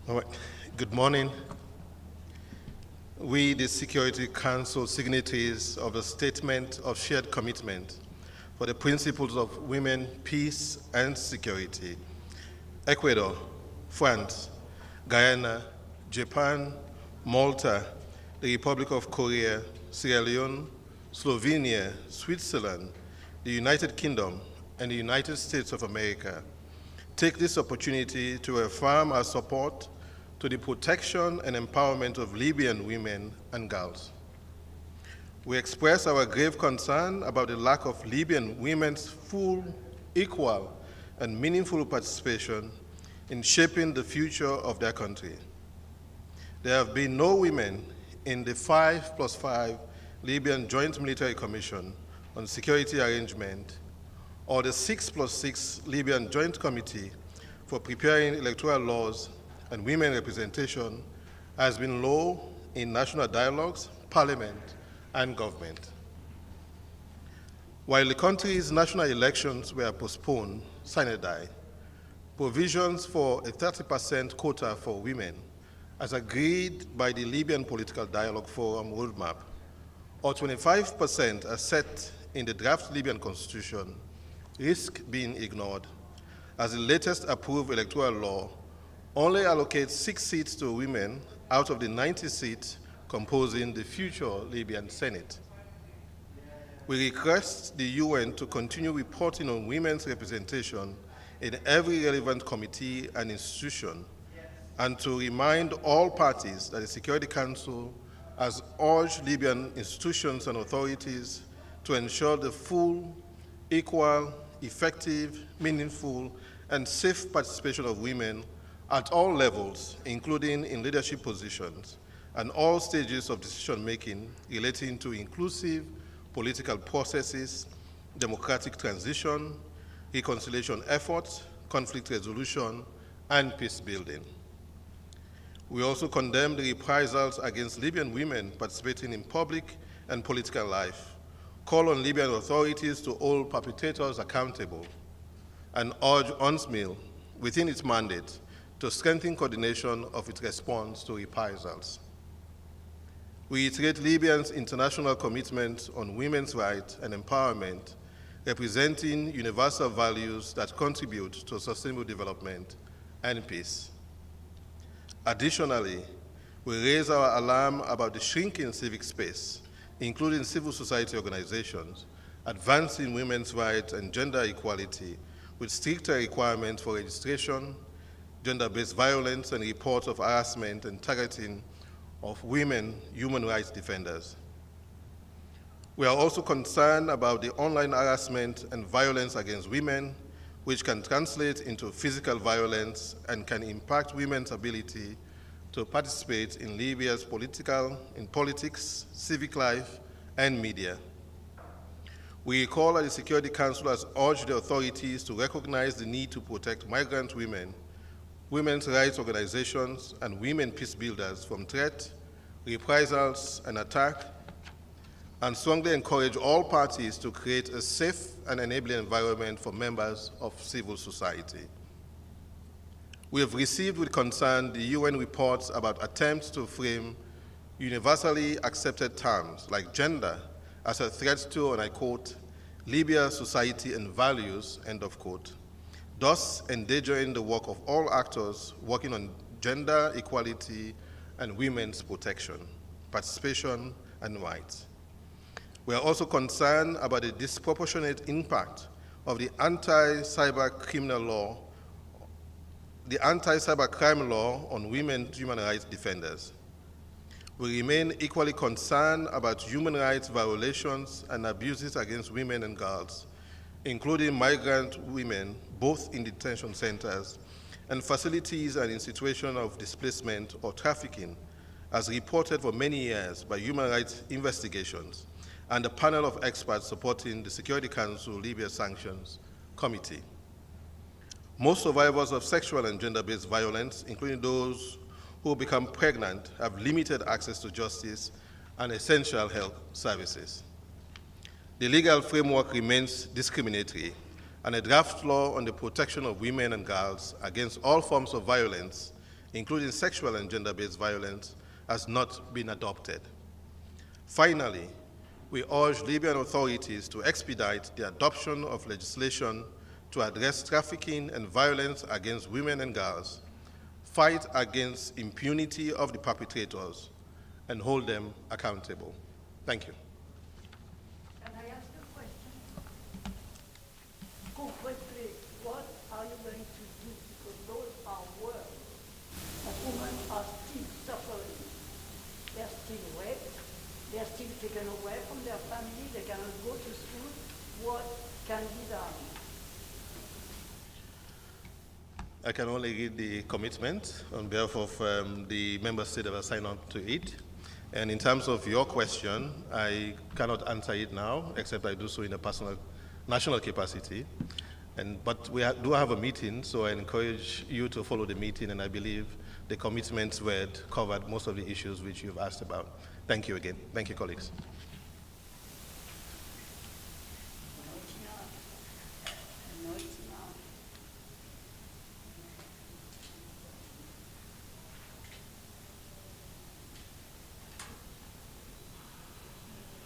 All right. Good morning. We, the Security Council signatories of the Statement of Shared Commitment for the Principles of Women, Peace, and Security, Ecuador, France, Guyana, Japan, Malta, the Republic of Korea, Sierra Leone, Slovenia, Switzerland, the United Kingdom, and the United States of America take this opportunity to affirm our support to the protection and empowerment of Libyan women and girls. We express our grave concern about the lack of Libyan women's full, equal, and meaningful participation in shaping the future of their country. There have been no women in the 5+5 Libyan Joint Military Commission on Security Arrangement or the 6+6 Libyan Joint Committee for preparing electoral laws and women representation has been low in national dialogues, parliament, and government. While the country's national elections were postponed, sine die, provisions for a 30% quota for women, as agreed by the Libyan Political Dialogue Forum roadmap, or 25% as set in the draft Libyan constitution, risk being ignored, as the latest approved electoral law only allocates 6 seats to women out of the 90 seats composing the future Libyan Senate. We request the UN to continue reporting on women's representation in every relevant committee and institution, and to remind all parties that the Security Council has urged Libyan institutions and authorities to ensure the full, equal, effective, meaningful, and safe participation of women at all levels, including in leadership positions and all stages of decision-making relating to inclusive political processes, democratic transition, reconciliation efforts, conflict resolution, and peace building. We also condemn the reprisals against Libyan women participating in public and political life, call on Libyan authorities to hold perpetrators accountable, and urge UNSMIL, within its mandate, to strengthen coordination of its response to reprisals. We reiterate Libya's international commitment on women's rights and empowerment, representing universal values that contribute to sustainable development and peace. Additionally, we raise our alarm about the shrinking civic space, including civil society organizations, advancing women's rights and gender equality with stricter requirements for registration, gender-based violence, and reports of harassment and targeting of women human rights defenders. We are also concerned about the online harassment and violence against women, which can translate into physical violence and can impact women's ability to participate in Libya's politics, civic life, and media. We recall that the Security Council has urged the authorities to recognize the need to protect migrant women, women's rights organizations, and women peace builders from threat, reprisals, and attack, and strongly encourage all parties to create a safe and enabling environment for members of civil society. We have received with concern the UN reports about attempts to frame universally accepted terms like gender as a threat to, and I quote, Libya's society and values, end of quote, thus endangering the work of all actors working on gender equality and women's protection, participation, and rights. We are also concerned about the disproportionate impact of the anti-cybercrime law on women human rights defenders. We remain equally concerned about human rights violations and abuses against women and girls, including migrant women, both in detention centers and facilities and in situations of displacement or trafficking, as reported for many years by human rights investigations and a panel of experts supporting the Security Council Libya Sanctions Committee. Most survivors of sexual and gender-based violence, including those who become pregnant, have limited access to justice and essential health services. The legal framework remains discriminatory, and a draft law on the protection of women and girls against all forms of violence including sexual and gender-based violence, has not been adopted. Finally, we urge Libyan authorities to expedite the adoption of legislation to address trafficking and violence against women and girls, fight against impunity of the perpetrators, and hold them accountable. Thank you. Can I ask you a question? Concretely, what are you going to do? Because those are words that women are still suffering. They're still raped. They're still taken away from their family. They cannot go to school. What can be done? I can only read the commitment on behalf of the member state that have signed up to it. And in terms of your question, I cannot answer it now, except I do so in a personal, national capacity. But we do have a meeting, so I encourage you to follow the meeting, and I believe the commitments were covered most of the issues which you've asked about. Thank you again. Thank you, colleagues.